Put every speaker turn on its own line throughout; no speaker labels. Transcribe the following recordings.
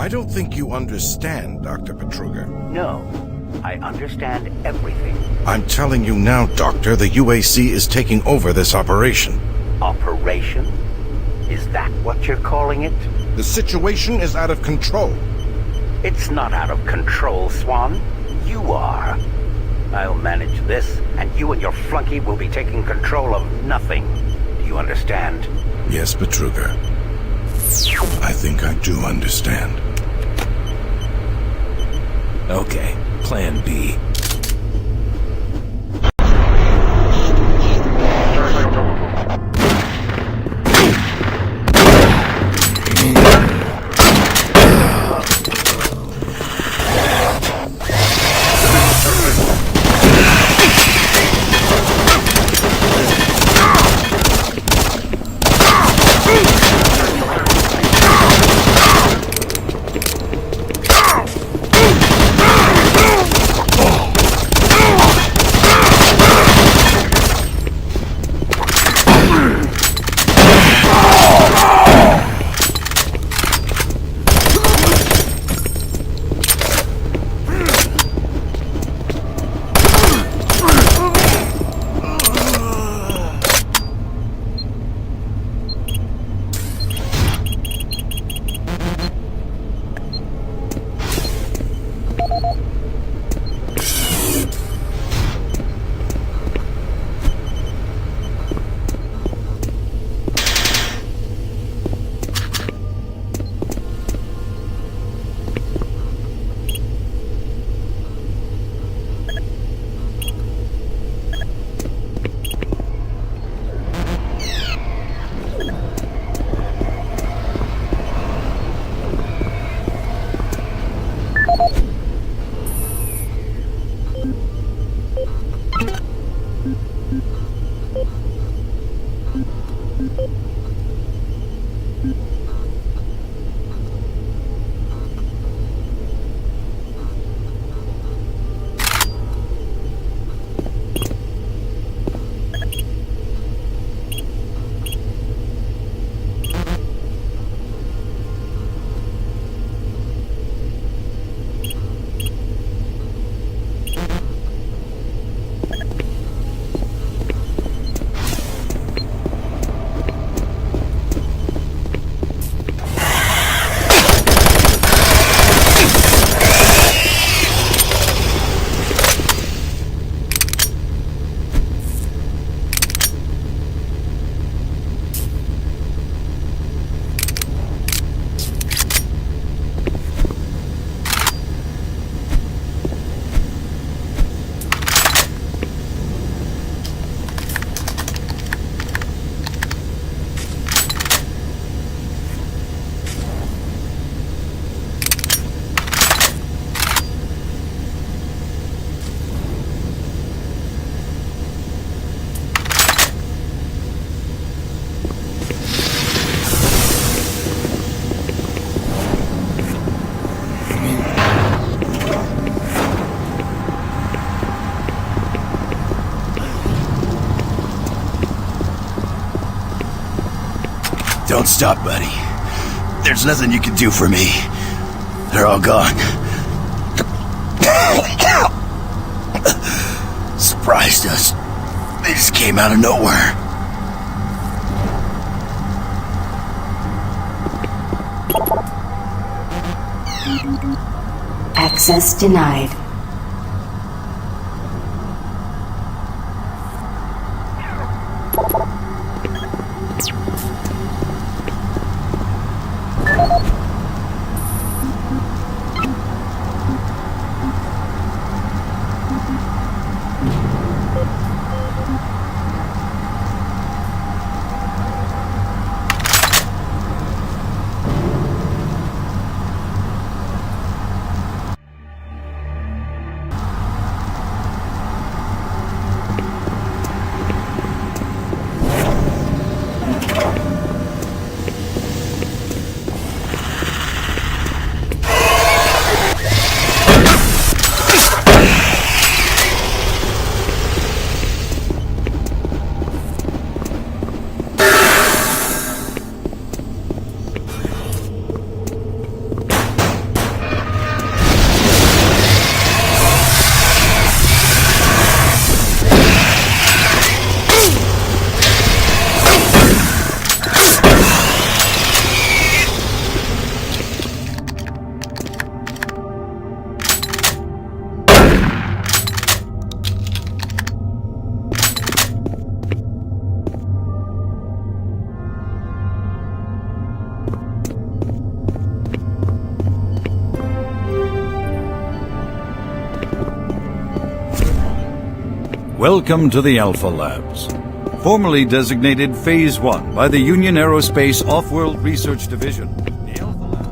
don't think you understand, Dr. Petruga.
No, I understand everything.
I'm telling you now, Doctor, the UAC is taking over this operation.
Operation? Is that what you're calling it?
The situation is out of control.
It's not out of control, Swan. You are. I'll manage this, and you and your flunky will be taking control of nothing. Do you understand?
Yes, Petruga. I think I do understand.
Okay, Plan B.
Don't stop, buddy. There's nothing you can do for me. They're all gone. Surprised us. They just came out of nowhere.
Access denied. Welcome to the Alpha Labs. Formerly designated Phase 1 by the Union Aerospace Off-World Research Division. The Alpha Labs.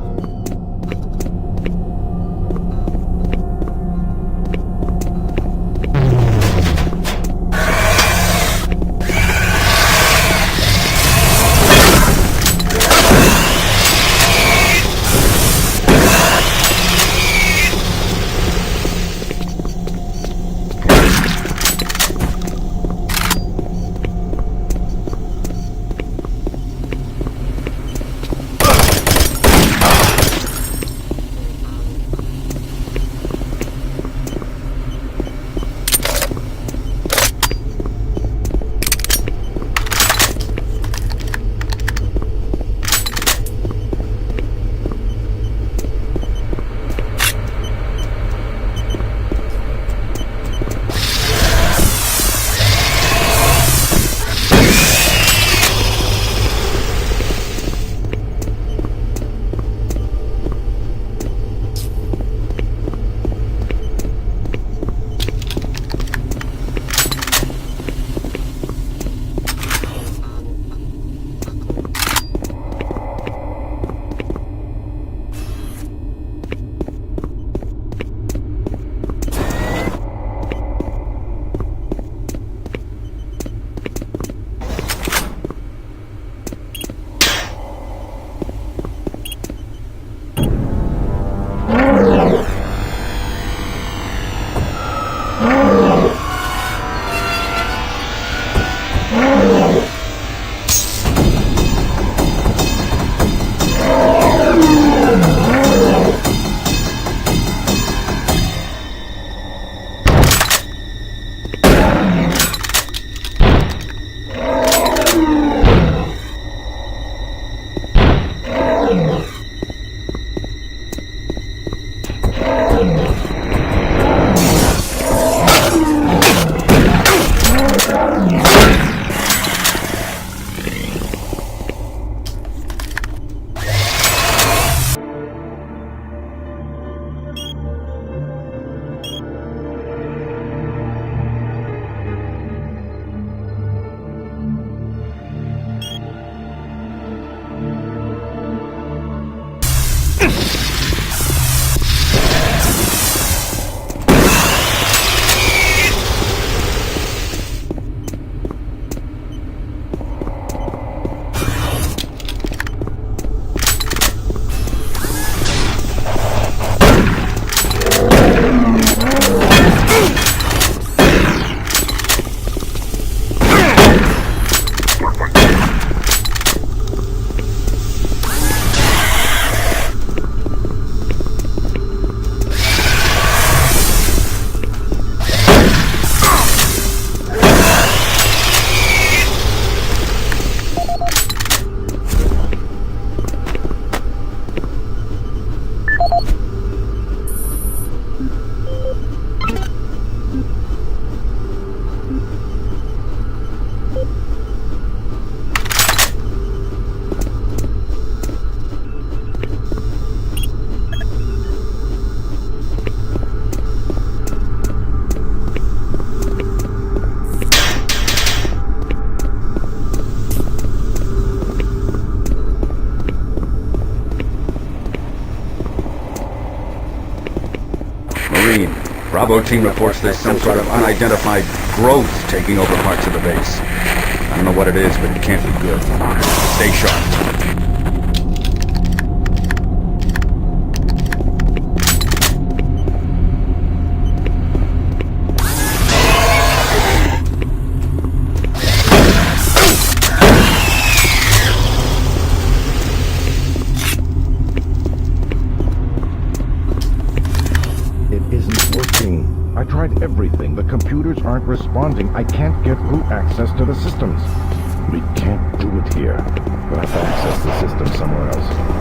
Bravo team reports there's some sort of unidentified growth taking over parts of the base. I don't know what it is, but it can't be good. Stay sharp.
I tried everything. The computers aren't responding. I can't get root access to the systems. We can't do it here. We'll have to access the system somewhere else.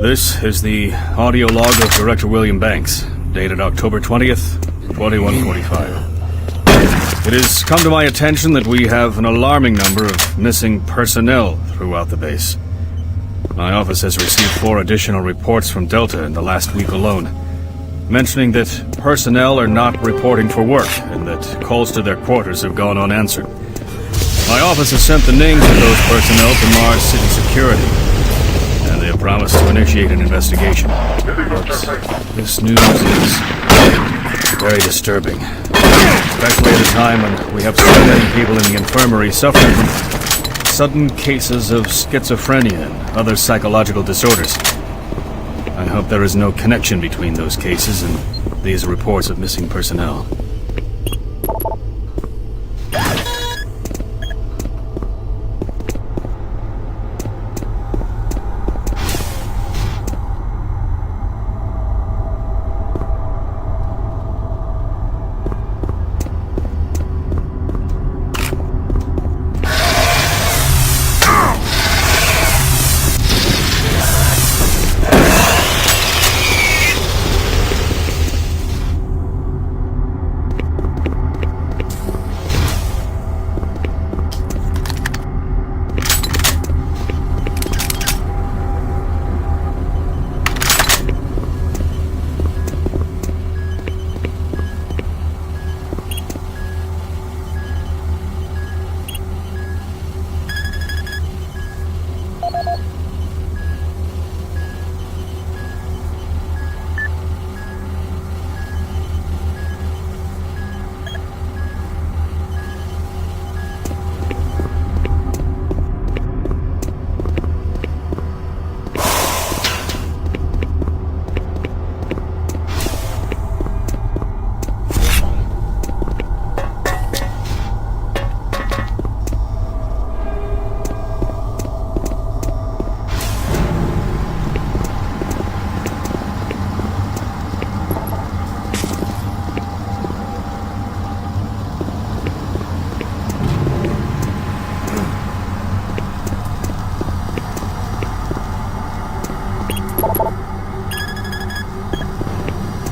This is the audio log of Director William Banks, dated October 20th, 2145. It has come to my attention that we have an alarming number of missing personnel throughout the base. My office has received 4 additional reports from Delta in the last week alone, mentioning that personnel are not reporting for work and that calls to their quarters have gone unanswered. My office has sent the names of those personnel to Mars City Security, and they have promised to initiate an investigation. But this news is very disturbing, especially at a time when we have so many people in the infirmary suffering from sudden cases of schizophrenia and other psychological disorders. I hope there is no connection between those cases and these reports of missing personnel.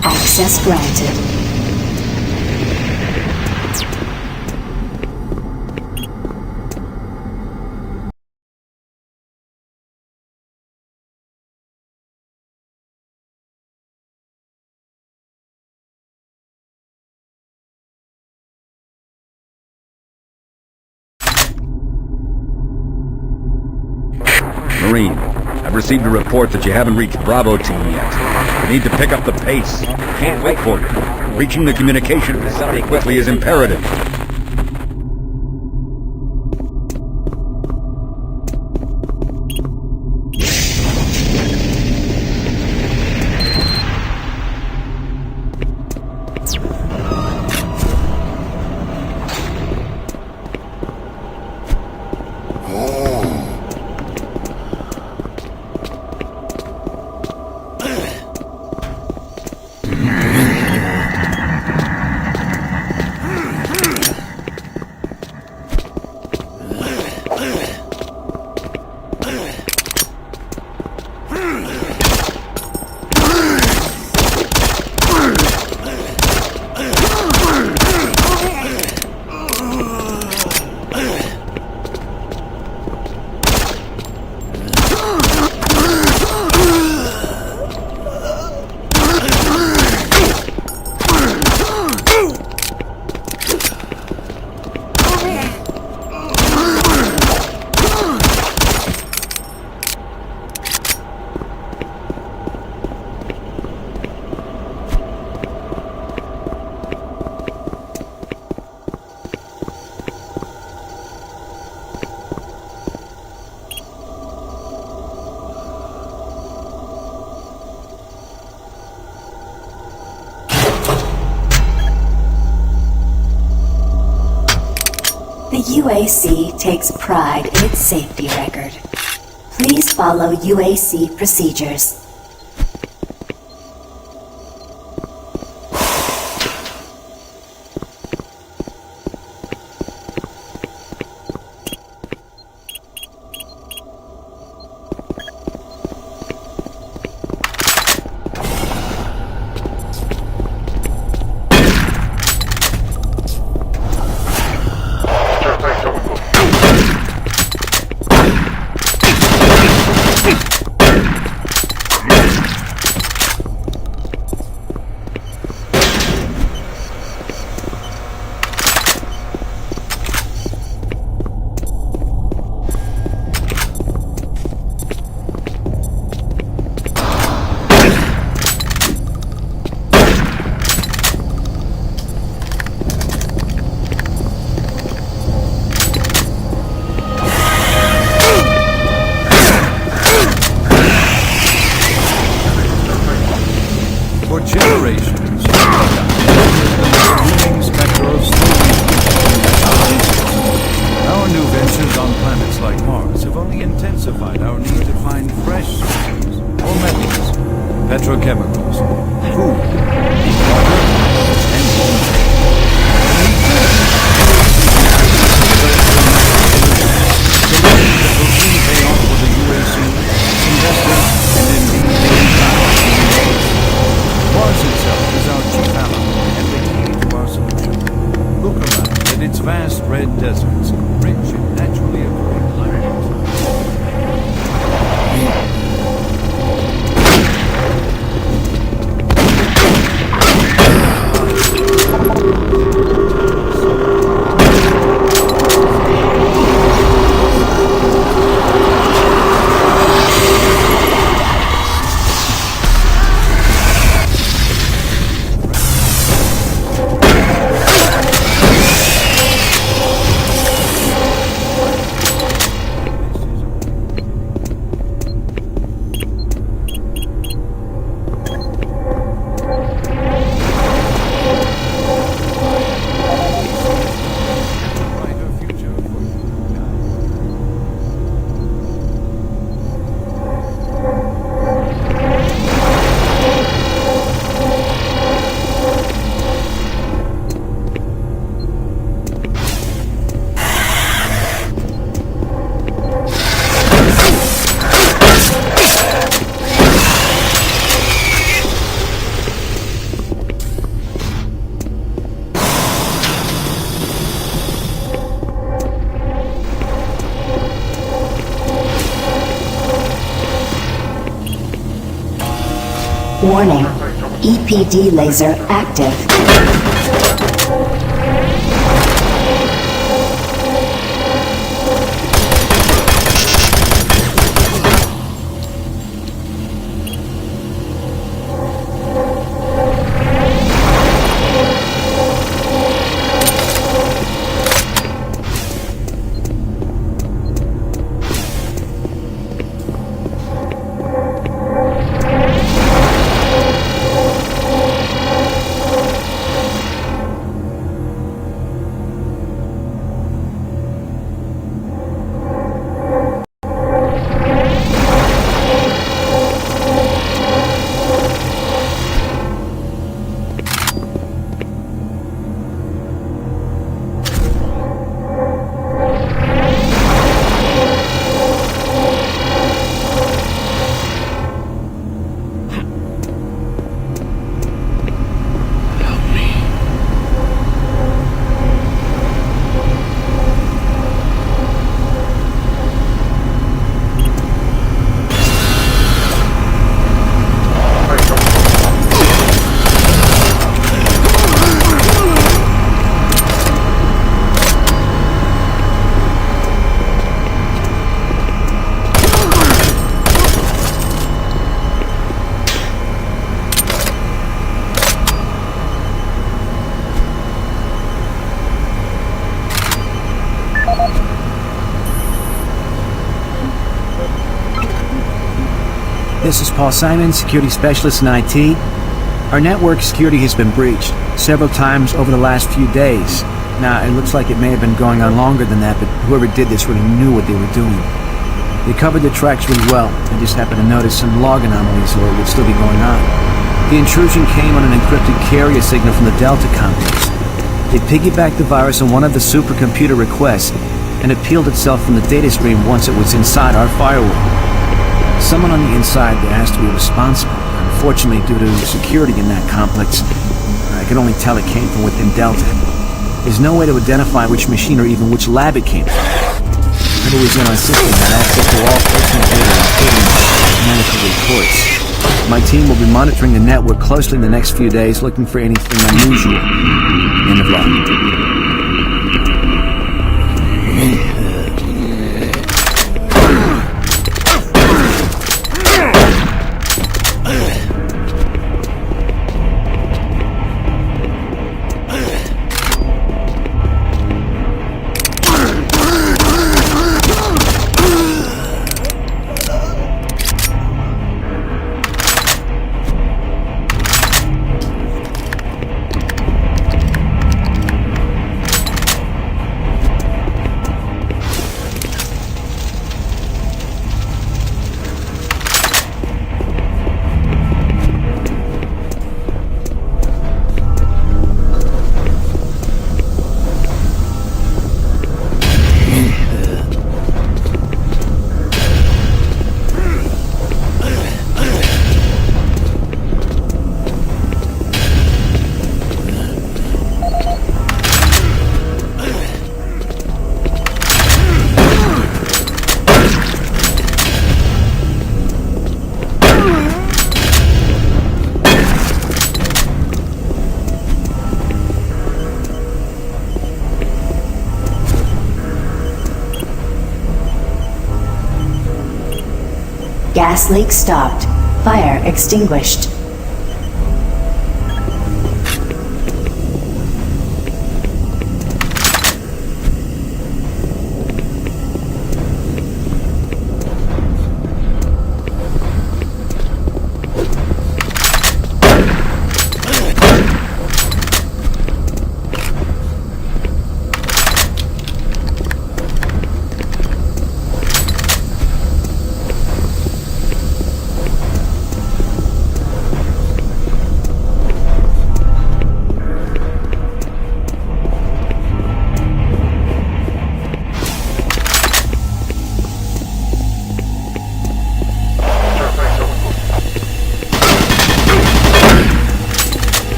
Access granted.
Marine, I've received a report that you haven't reached Bravo Team yet. You need to pick up the pace. Can't wait for you. Reaching the communication facility quickly is imperative.
The UAC takes pride in its safety record. Please follow UAC procedures.
only intensified our need to find fresh sources or metals, petrochemicals, food, water, and food. Pay off for the UAC, investors, and indeed Mars itself is our chief ally and the key to our solution. Look around at its vast red deserts, rich in naturally occurring life.
Warning. EPD laser active.
This is Paul Simon, security specialist in IT. Our network security has been breached several times over the last few days. Now, it looks like it may have been going on longer than that, but whoever did this really knew what they were doing. They covered the tracks really well. I just happened to notice some log anomalies, or it would still be going on. The intrusion came on an encrypted carrier signal from the Delta complex. They piggybacked the virus on one of the supercomputer requests, and it peeled itself from the data stream once it was inside our firewall. Someone on the inside asked to be responsible. Unfortunately, due to security in that complex, I can only tell it came from within Delta. There's no way to identify which machine or even which lab it came from. Whoever was in our system had access to all personal data, including medical reports. My team will be monitoring the network closely in the next few days, looking for anything unusual. End of log.
Gas leak stopped. Fire extinguished.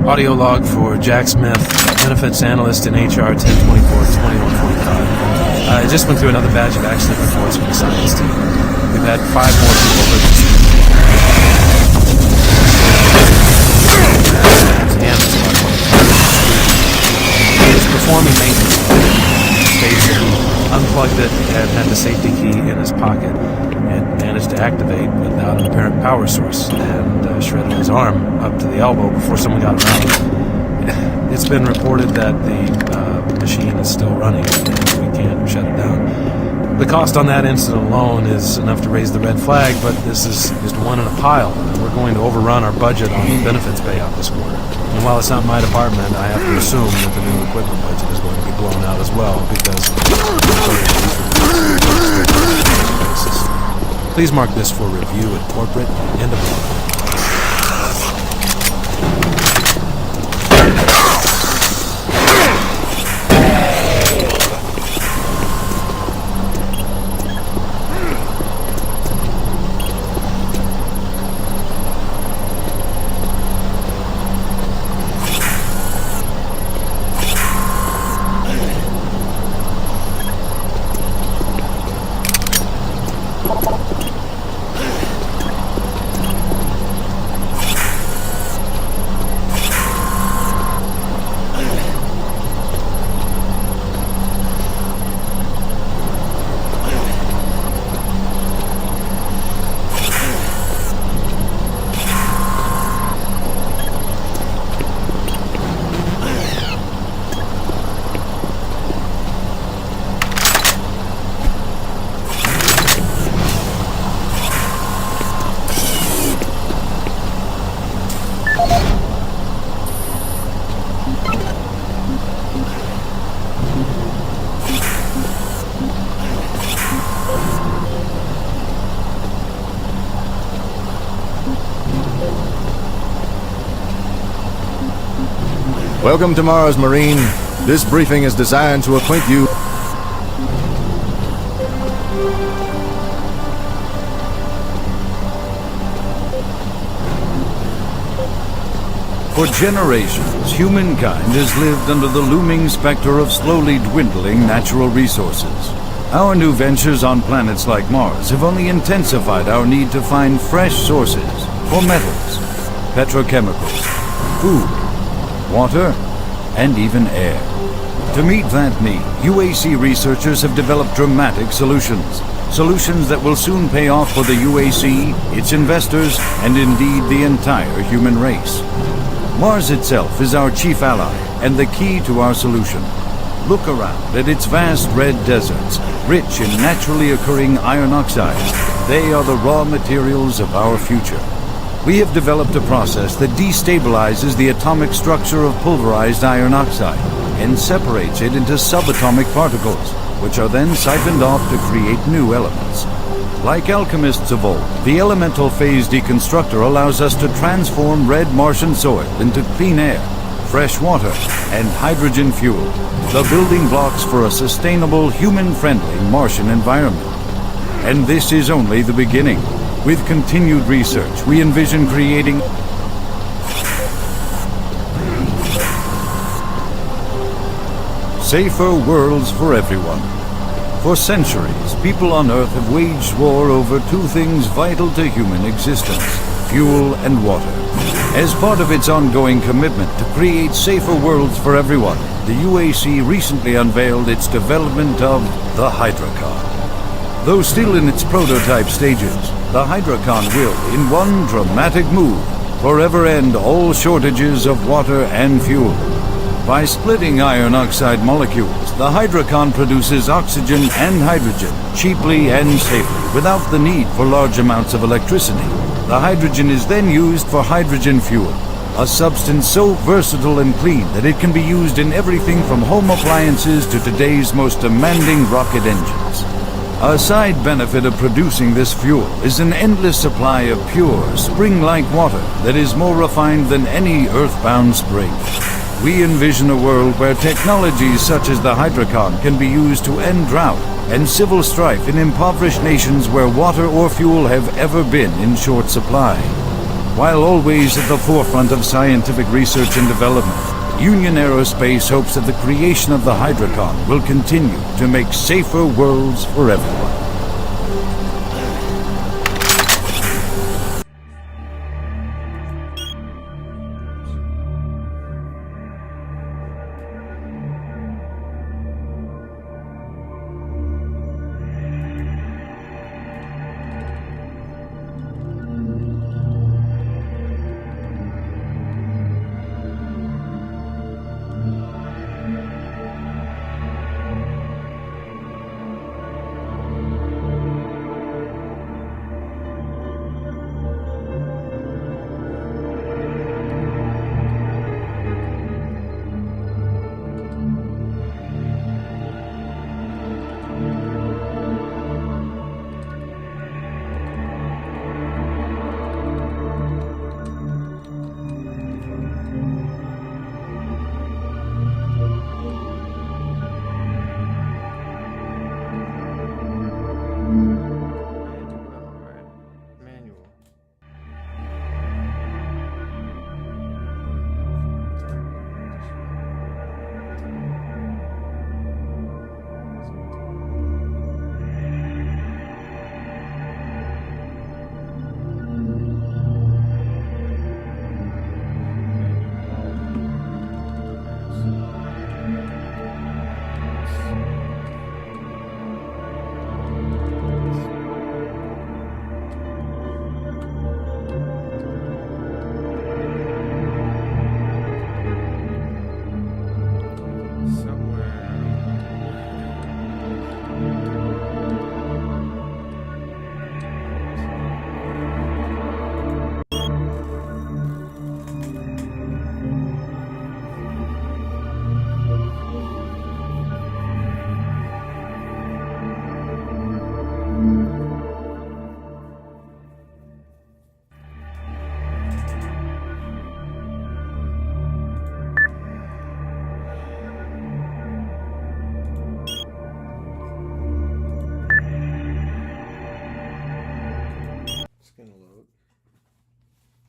Audio log for Jack Smith, benefits analyst in HR 1024-2145. I just went through another batch of accident reports from the science team. We've had 5 more people hurt this week. He was performing maintenance. States that he unplugged it and had the safety key in his pocket and managed to activate without an apparent power source and shredded his arm up to the elbow before someone got around. It's been reported that the machine is still running and we can't shut it down. The cost on that incident alone is enough to raise the red flag, but this is just one in a pile, and we're going to overrun our budget on the benefits payout this quarter. And while it's not my department, I have to assume that the new equipment budget is going to be blown out as well, because please mark this for review at corporate. End of log.
Welcome to Mars, Marine. This briefing is designed to acquaint you...
For generations, humankind has lived under the looming specter of slowly dwindling natural resources. Our new ventures on planets like Mars have only intensified our need to find fresh sources for metals, petrochemicals, food, water, and even air. To meet that need, UAC researchers have developed dramatic solutions. Solutions that will soon pay off for the UAC, its investors, and indeed the entire human race. Mars itself is our chief ally and the key to our solution. Look around at its vast red deserts, rich in naturally occurring iron oxides. They are the raw materials of our future. We have developed a process that destabilizes the atomic structure of pulverized iron oxide and separates it into subatomic particles, which are then siphoned off to create new elements. Like alchemists of old, the elemental phase deconstructor allows us to transform red Martian soil into clean air, fresh water, and hydrogen fuel, the building blocks for a sustainable, human-friendly Martian environment. And this is only the beginning. With continued research, we envision creating safer worlds for everyone. For centuries, people on Earth have waged war over 2 things vital to human existence: fuel and water. As part of its ongoing commitment to create safer worlds for everyone, the UAC recently unveiled its development of the Hydrocon. Though still in its prototype stages, the Hydrocon will, in one dramatic move, forever end all shortages of water and fuel. By splitting iron oxide molecules, the Hydrocon produces oxygen and hydrogen cheaply and safely, without the need for large amounts of electricity. The hydrogen is then used for hydrogen fuel, a substance so versatile and clean that it can be used in everything from home appliances to today's most demanding rocket engines. A side benefit of producing this fuel is an endless supply of pure, spring-like water that is more refined than any earthbound spring. We envision a world where technologies such as the Hydrocon can be used to end drought and civil strife in impoverished nations where water or fuel have ever been in short supply. While always at the forefront of scientific research and development, Union Aerospace hopes that the creation of the Hydrocon will continue to make safer worlds for everyone.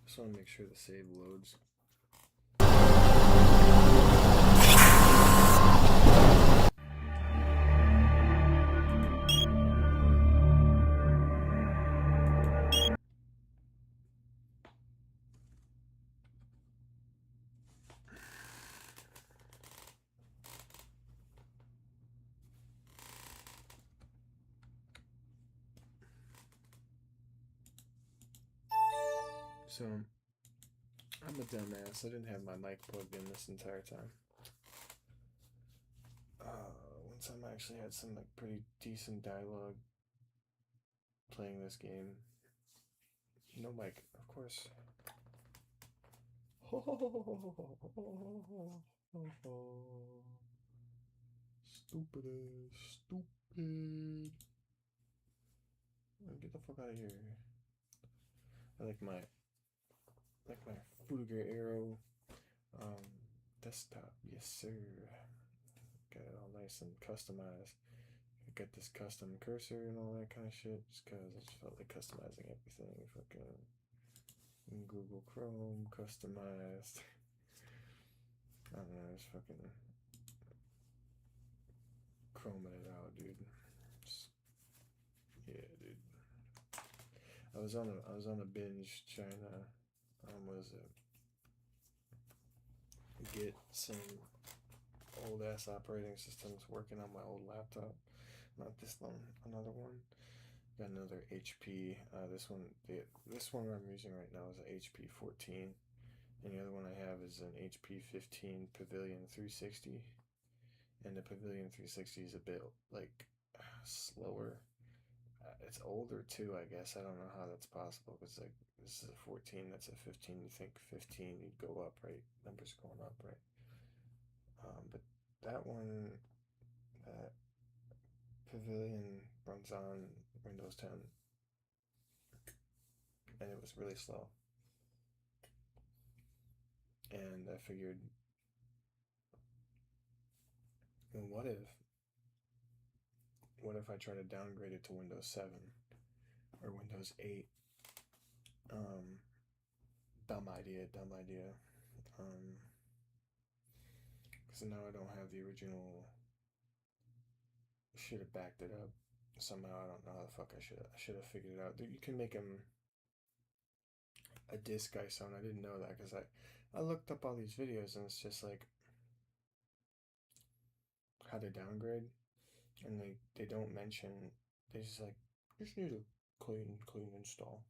Just want to make sure the save loads. So, I'm a dumbass. I didn't have my mic plugged in this entire time. One time I actually had some like pretty decent dialogue playing this game. No mic, of course. Stupid. Get the fuck out of here. I like my Fudiger Aero desktop, yes sir. Got it all nice and customized. I got this custom cursor and all that kind of shit, just cause I just felt like customizing everything. Fucking Google Chrome customized. I don't know, just fucking chroming it out, dude. Just, yeah, dude. I was on a binge trying to get some old ass operating systems working on my old laptop. Not this one, another one. Got another HP. This one I'm using right now is an HP 14, and the other one I have is an HP 15 Pavilion 360. And the Pavilion 360 is a bit like slower. It's older too, I guess. I don't know how that's possible. Because like this is a 14, that's a 15. You think 15, you'd go up, right? Numbers going up, right? But that one, that Pavilion runs on Windows 10, and it was really slow. And I figured, well, what if I try to downgrade it to Windows 7 or Windows 8? Dumb idea. Because now I don't have the original. Should have backed it up somehow. I don't know how the fuck I should have figured it out. You can make him a disc ISO, and I didn't know that because I looked up all these videos, and it's just like how to downgrade, and they don't mention. They just like just need a clean install.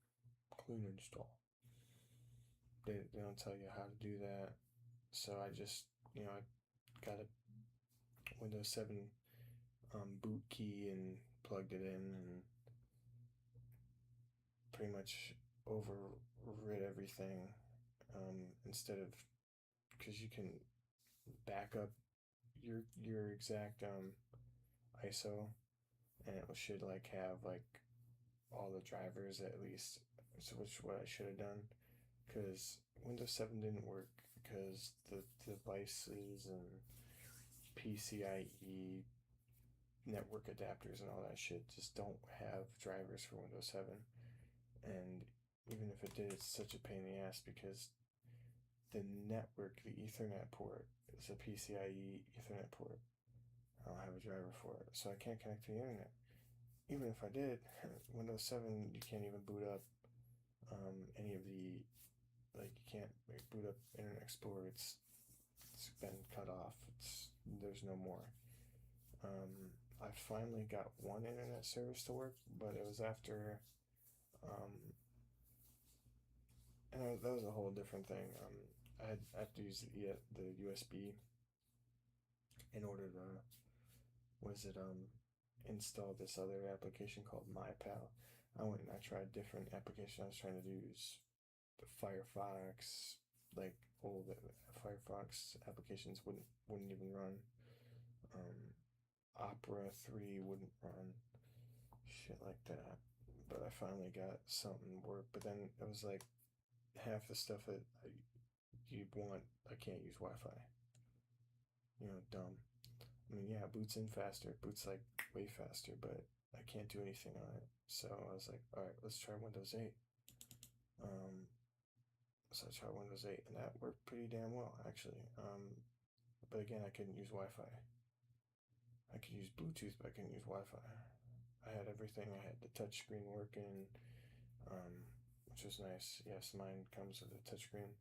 They don't tell you how to do that. So I just, I got a Windows 7 boot key and plugged it in and pretty much overrid everything instead of, because you can back up your exact ISO, and it should like have like all the drivers at least, so which what I should have done, because Windows 7 didn't work because the devices and PCIe network adapters and all that shit just don't have drivers for Windows 7, and even if it did, it's such a pain in the ass because the network, the Ethernet port, is a PCIe Ethernet port. I don't have a driver for it, so I can't connect to the internet. Even if I did, Windows 7, you can't even boot up any of the, like, you can't boot up Internet Explorer. It's been cut off. There's no more. I finally got one internet service to work, but it was after, and that was a whole different thing. I had to use the USB in order to, install this other application called MyPal. I went and I tried different applications. I was trying to use the Firefox, like old Firefox applications wouldn't even run. Opera 3 wouldn't run, shit like that. But I finally got something work. But then it was like half the stuff that you want, I can't use Wi-Fi. Dumb. I mean, yeah, it boots in faster. It boots like way faster, but I can't do anything on it. So I was like, all right, let's try Windows 8. So I tried Windows 8, and that worked pretty damn well, actually. But again, I couldn't use Wi-Fi. I could use Bluetooth, but I couldn't use Wi-Fi. I had everything. I had the touchscreen working, which was nice. Yes, mine comes with a touchscreen.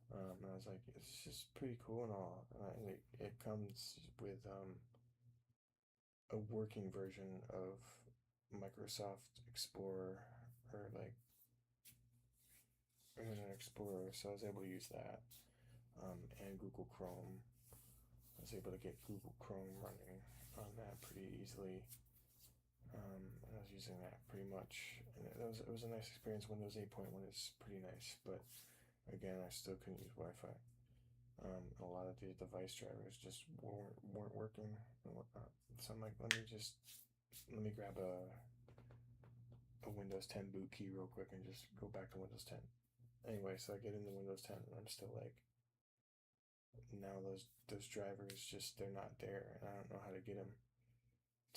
And I was like, it's just pretty cool and all. And it comes with a working version of Microsoft Explorer, or like Internet Explorer, so I was able to use that, and Google Chrome. I was able to get Google Chrome running on that pretty easily, and I was using that pretty much, and it was a nice experience. Windows 8.1 is pretty nice, but again, I still couldn't use Wi-Fi. A lot of the device drivers just weren't working and whatnot. So I'm like, let me grab a Windows 10 boot key real quick and just go back to Windows 10. Anyway, so I get into Windows 10 and I'm still like, now those drivers just, they're not there, and I don't know how to get them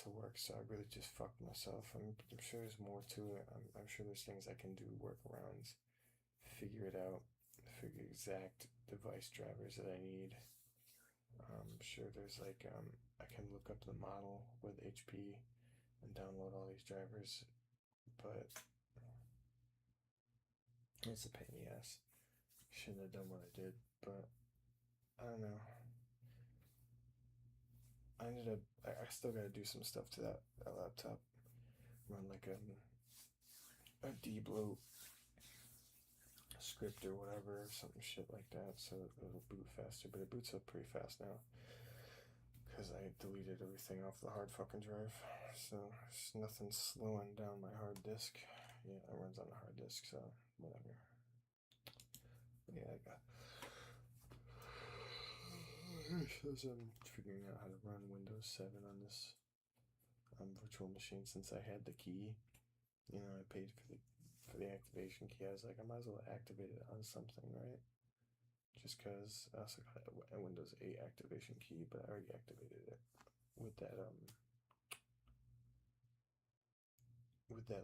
to work. So I really just fucked myself. I'm sure there's more to it. I'm sure there's things I can do, workarounds, figure it out, figure exact device drivers that I need. I'm sure there's like, I can look up the model with HP and download all these drivers, but it's a pain in the ass. Shouldn't have done what I did, but I don't know. I still gotta do some stuff to that laptop. Run like a debloat script or whatever, something shit like that, so it'll boot faster. But it boots up pretty fast now because I deleted everything off the hard fucking drive, so there's nothing slowing down my hard disk. Yeah, it runs on a hard disk, so whatever. But yeah, I got so I'm figuring out how to run Windows 7 on this virtual machine since I had the key. I paid for the activation key. I was like, I might as well activate it on something, right? Just because I also got a Windows 8 activation key, but I already activated it with that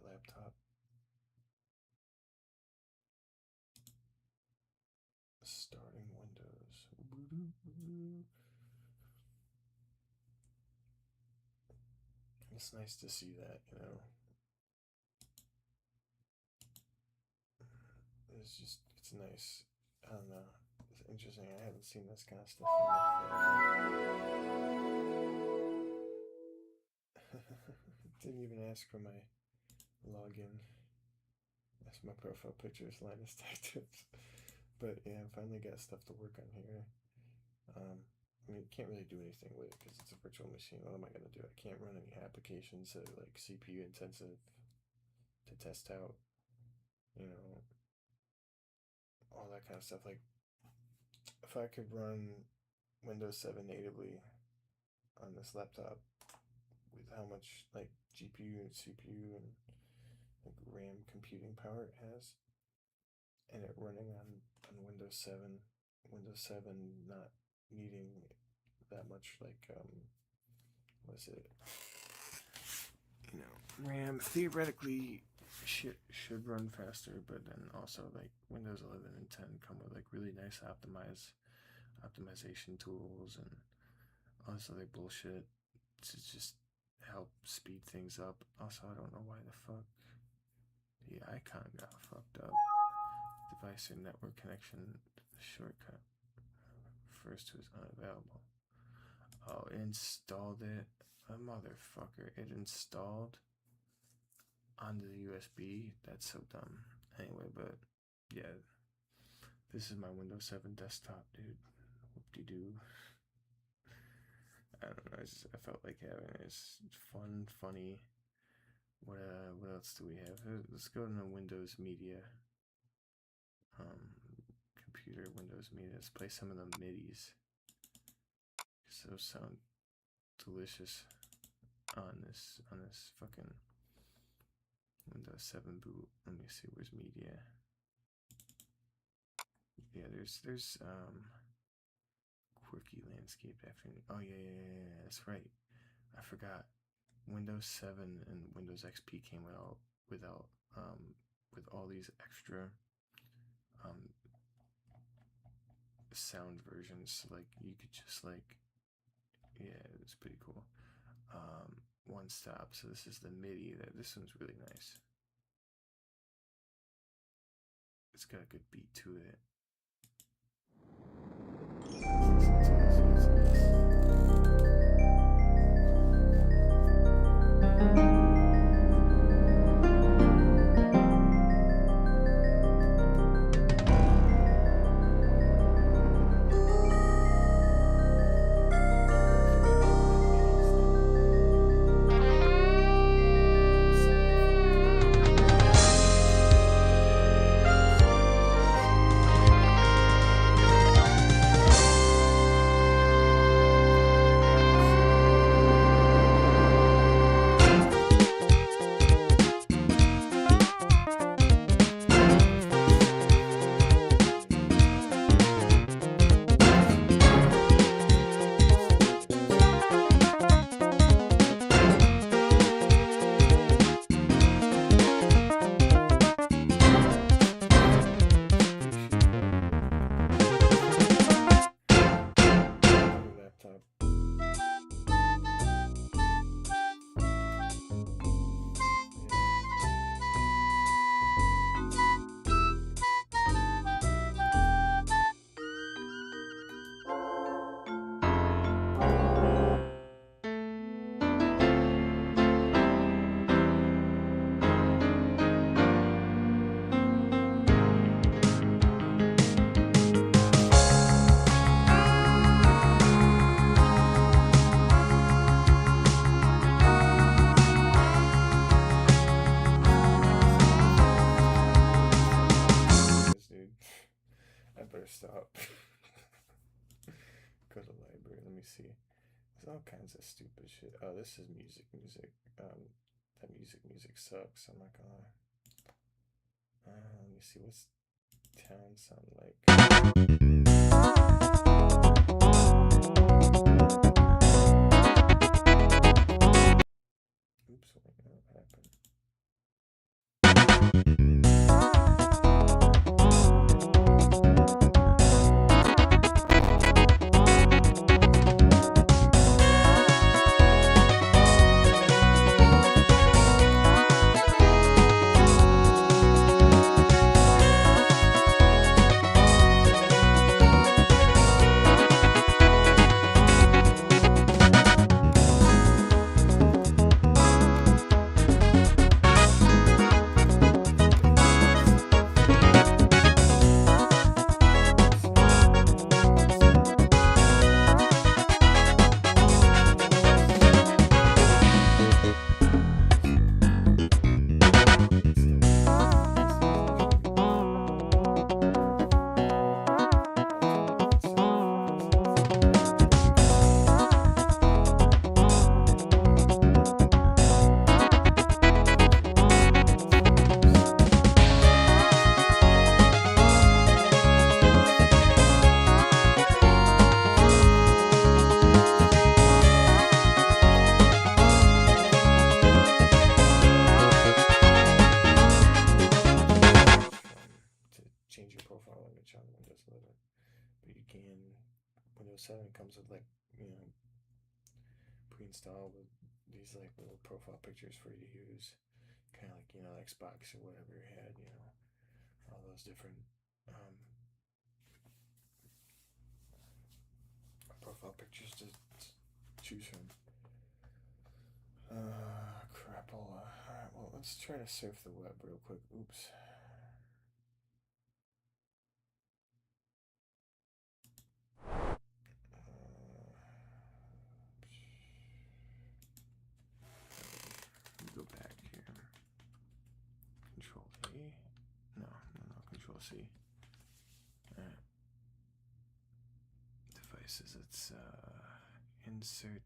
laptop. Starting Windows. It's nice to see that, you know. It's nice. I don't know. It's interesting. I haven't seen this kind of stuff Didn't even ask for my login. That's my profile picture is Linus Tech Tips. But yeah, I finally got stuff to work on here. I mean, can't really do anything with it because it's a virtual machine. What am I going to do? I can't run any applications that are like CPU intensive to test out, you know, all that kind of stuff. Like, if I could run Windows 7 natively on this laptop with how much like GPU and CPU and like RAM computing power it has, and it running on Windows 7, not needing that much like what is it, you know, RAM theoretically should run faster, but then also like Windows 11 and 10 come with like really nice optimization tools and all this other bullshit to just help speed things up. Also, I don't know why the fuck the icon got fucked up. Device and network connection shortcut first was unavailable. Oh, it installed it. A motherfucker. It installed onto the USB. That's so dumb. Anyway, but yeah, this is my Windows 7 desktop, dude. Whoop-de-doo. I don't know. I felt like having it. It's fun, funny. What else do we have? Let's go to the Windows Media. Computer Windows Media. Let's play some of the MIDIs. Those sound delicious on this fucking Windows 7 boot. Let me see, where's media? Yeah, there's quirky landscape afternoon. Oh yeah, that's right. I forgot. Windows 7 and Windows XP came out with all these extra sound versions. Like you could just like, yeah, it's pretty cool. One stop. So this is the MIDI. This one's really nice. It's got a good beat to it. Stop. Go to library. Let me see. There's all kinds of stupid shit. Oh, this is music. That music sucks. I'm not gonna. Let me see. What's town sound like? Oops. What happened? change your profile image on Windows 11, but you can. Windows 7 comes with like, you know, pre-installed with these like little profile pictures for you to use, kind of like, you know, Xbox or whatever you had, you know, all those different profile pictures to choose from. Crapola. Alright, well, let's try to surf the web real quick. Oops. Go back here. Control A. No, Control C. Alright. Devices, it's insert.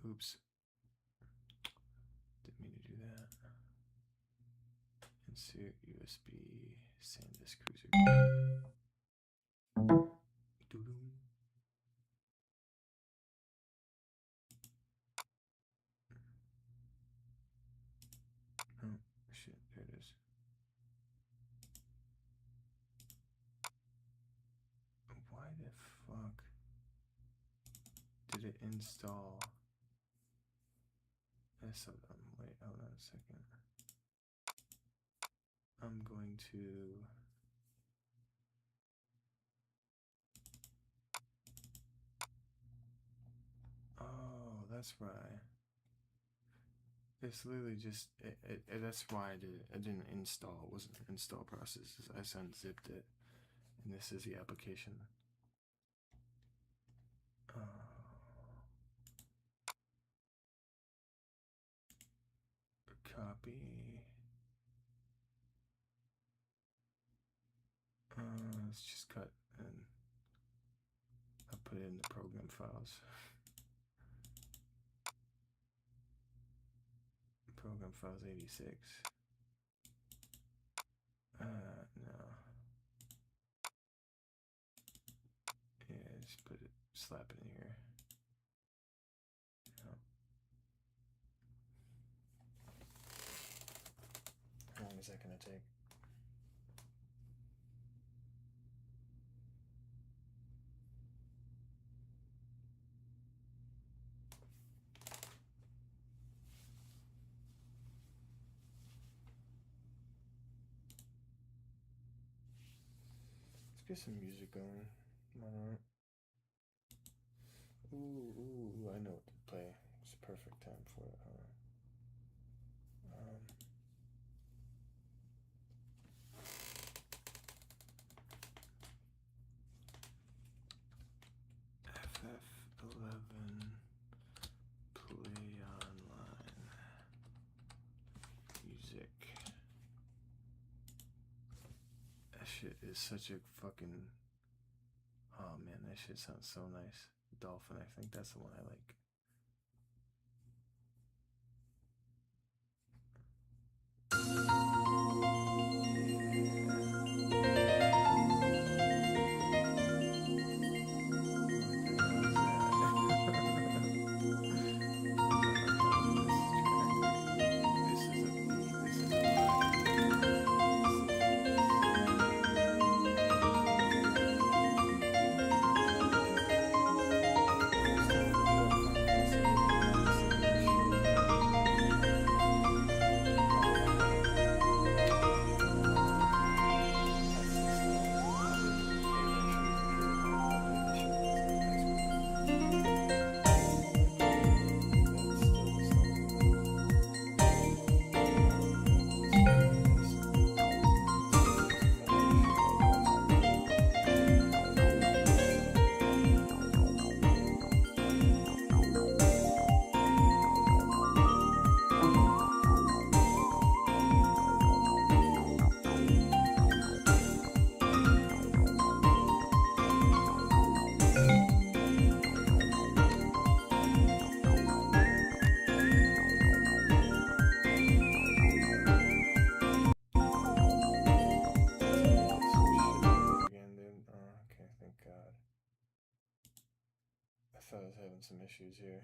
Oops. Didn't mean to do that. Insert USB SanDisk Cruiser. Oh, shit, there it is. Why the fuck did it install SLM? Wait, hold on a second. I'm going to that's why. It's literally just that's why I did it. I didn't install. It wasn't an install process. I just unzipped it, and this is the application. Copy. Let's just cut and I'll put it in the program files. Program files 86. No. Yeah, just put it, slap it in here. No. How long is that gonna take? Let's get some music going. Why not? Ooh, I know what to play. It's a perfect time for it. FF11 play online music. That shit is such a fucking, oh man, that shit sounds so nice. Dolphin, I think that's the one I like. I was having some issues here.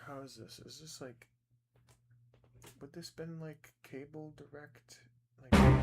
how is this? Is this like, would this been like cable direct? Like,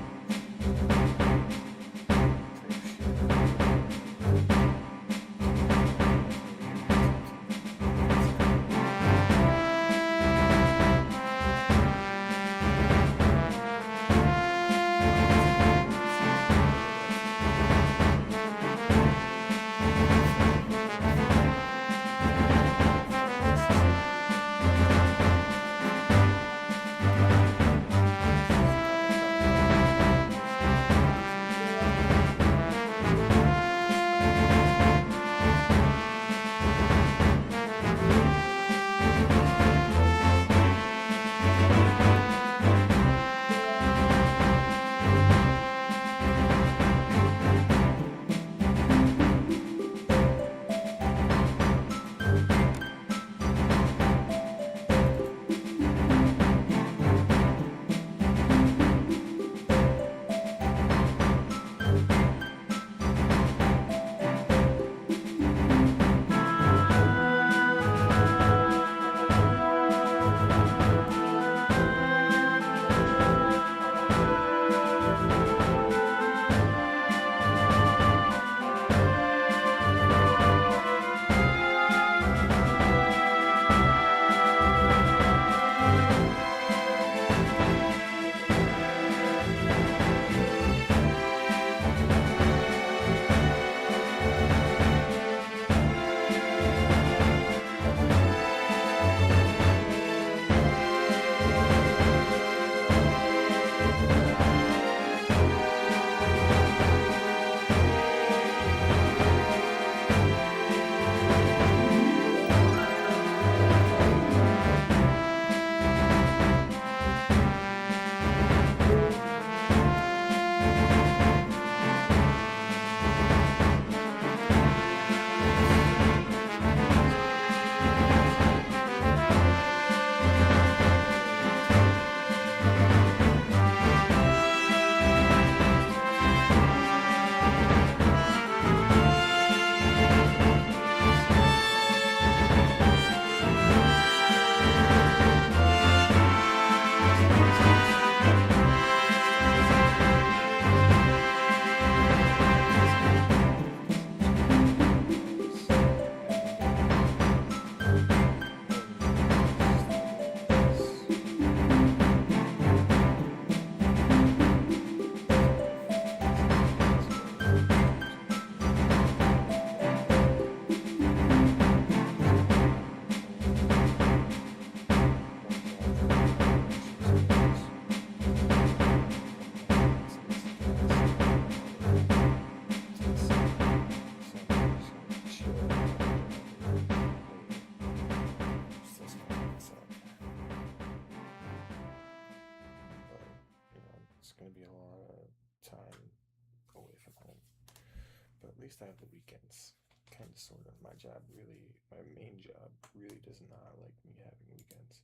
I have the weekends. Kind of, sort of. My job really, my main job really does not like me having weekends.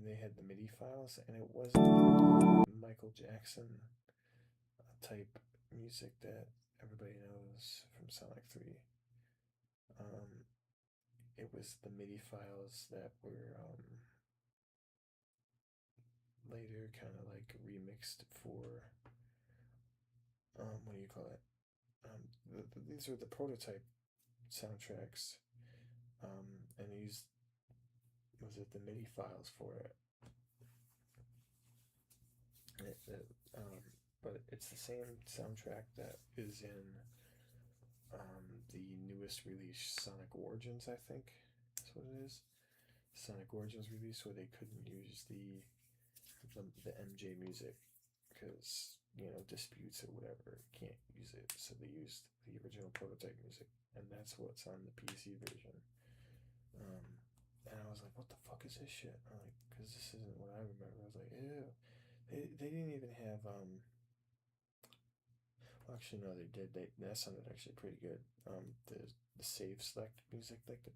they had the MIDI files, and it wasn't Michael Jackson type music that everybody knows from Sonic 3. It was the MIDI files that were later kind of like remixed for what do you call it? These are the prototype soundtracks, and used the MIDI files for it. But it's the same soundtrack that is in the newest release, Sonic Origins, I think that's what it is. Sonic Origins release, where they couldn't use the MJ music because, you know, disputes or whatever, can't use it, so they used the original prototype music, and that's what's on the PC version. And I was like, what the fuck is this shit? I'm like, because this isn't what I remember. I was like, ew. They didn't even have well, actually no, they did. That sounded actually pretty good. The save select music, like the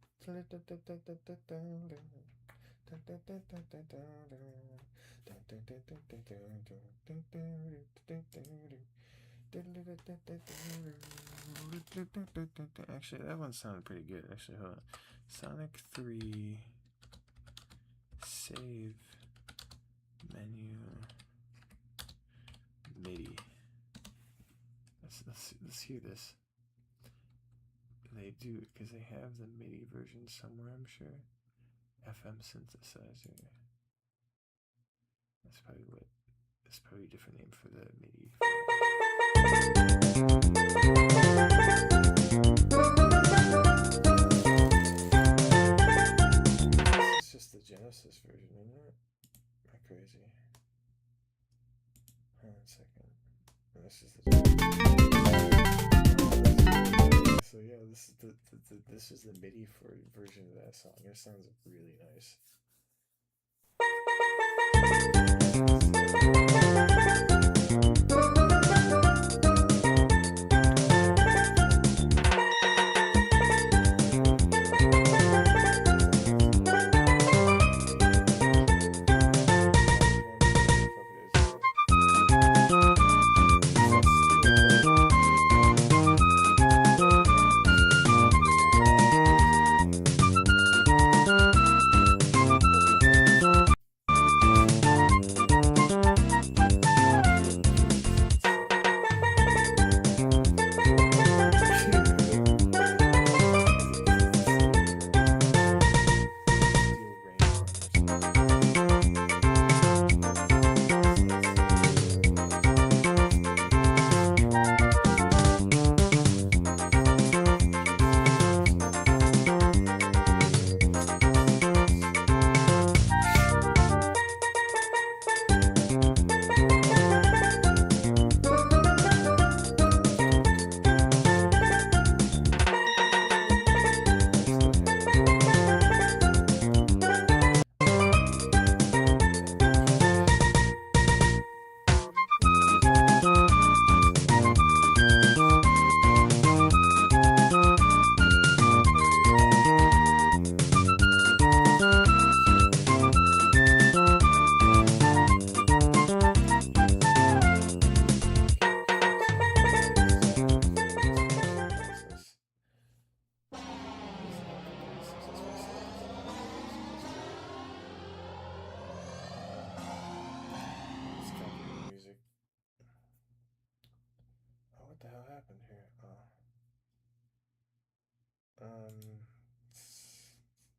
actually, that one sounded pretty good. Actually, hold on. Sonic 3 save menu MIDI. Let's hear this. They do, because they have the MIDI version somewhere, I'm sure. FM synthesizer. That's probably a different name for the MIDI. It's just the Genesis version, isn't it? Am I crazy? Hold on a second. This is so yeah, this is the MIDI version of that song. It sounds really nice.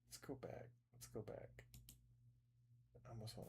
Let's go back. I almost want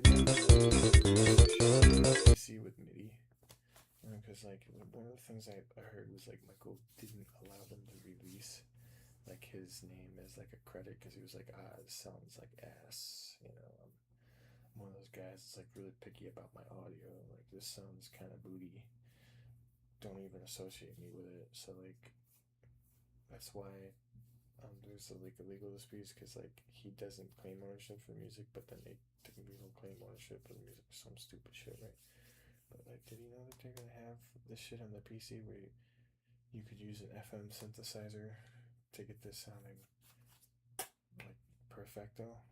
didn't PC with MIDI. Because like one of the things I heard was like Michael didn't allow them to release like his name as like a credit because he was like, this sounds like ass, you know. I'm one of those guys that's like really picky about my audio. Like this sounds kind of booty. Don't even associate me with it. So like that's why there's like illegal disputes because like he doesn't claim ownership for music, but then they technically don't claim ownership for the music or some stupid shit, right? But like, did you know that they're gonna have this shit on the PC where you could use an FM synthesizer to get this sounding like perfecto?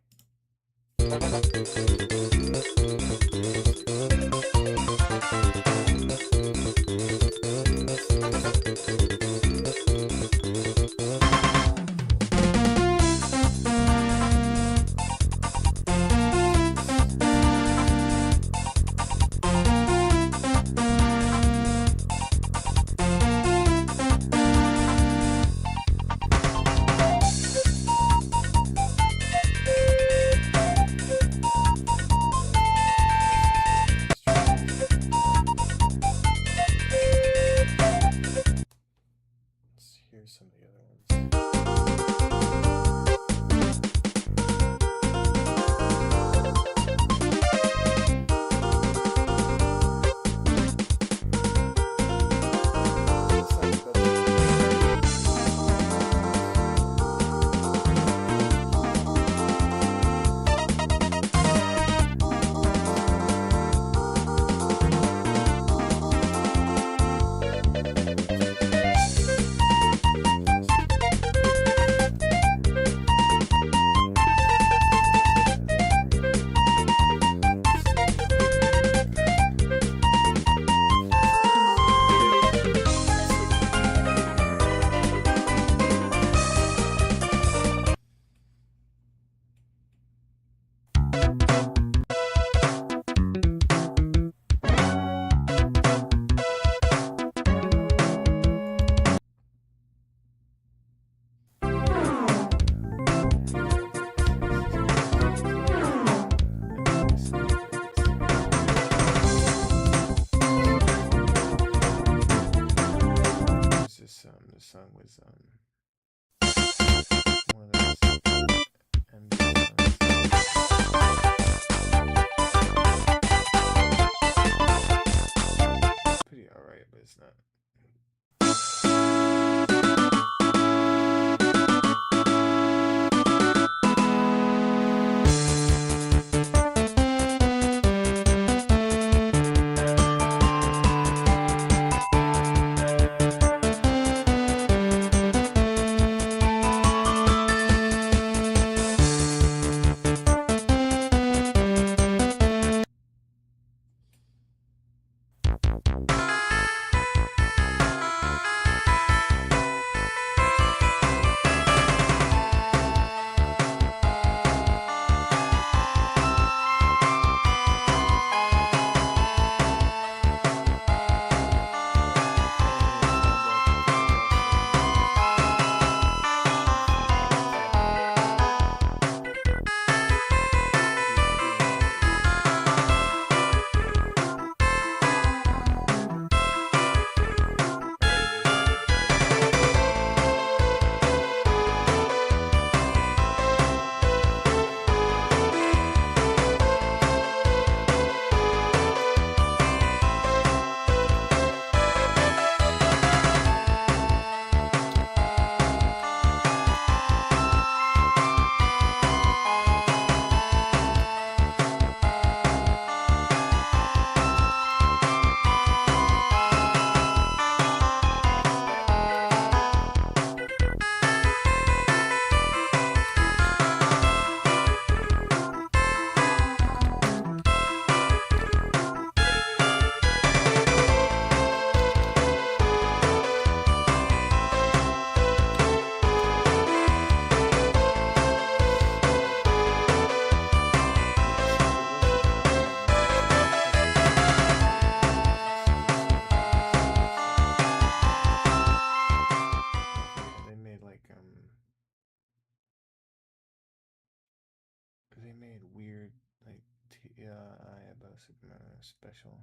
have a Superman special.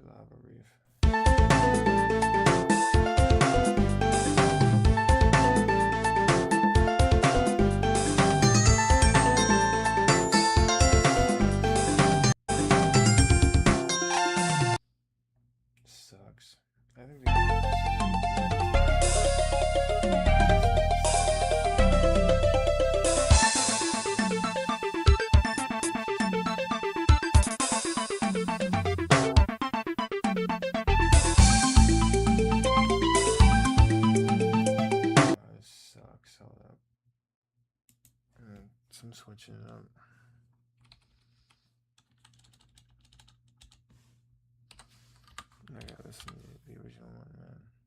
Lava Reef. Sucks. I think sucks. Hold up. I'm switching it up. I gotta listen to the original one, man.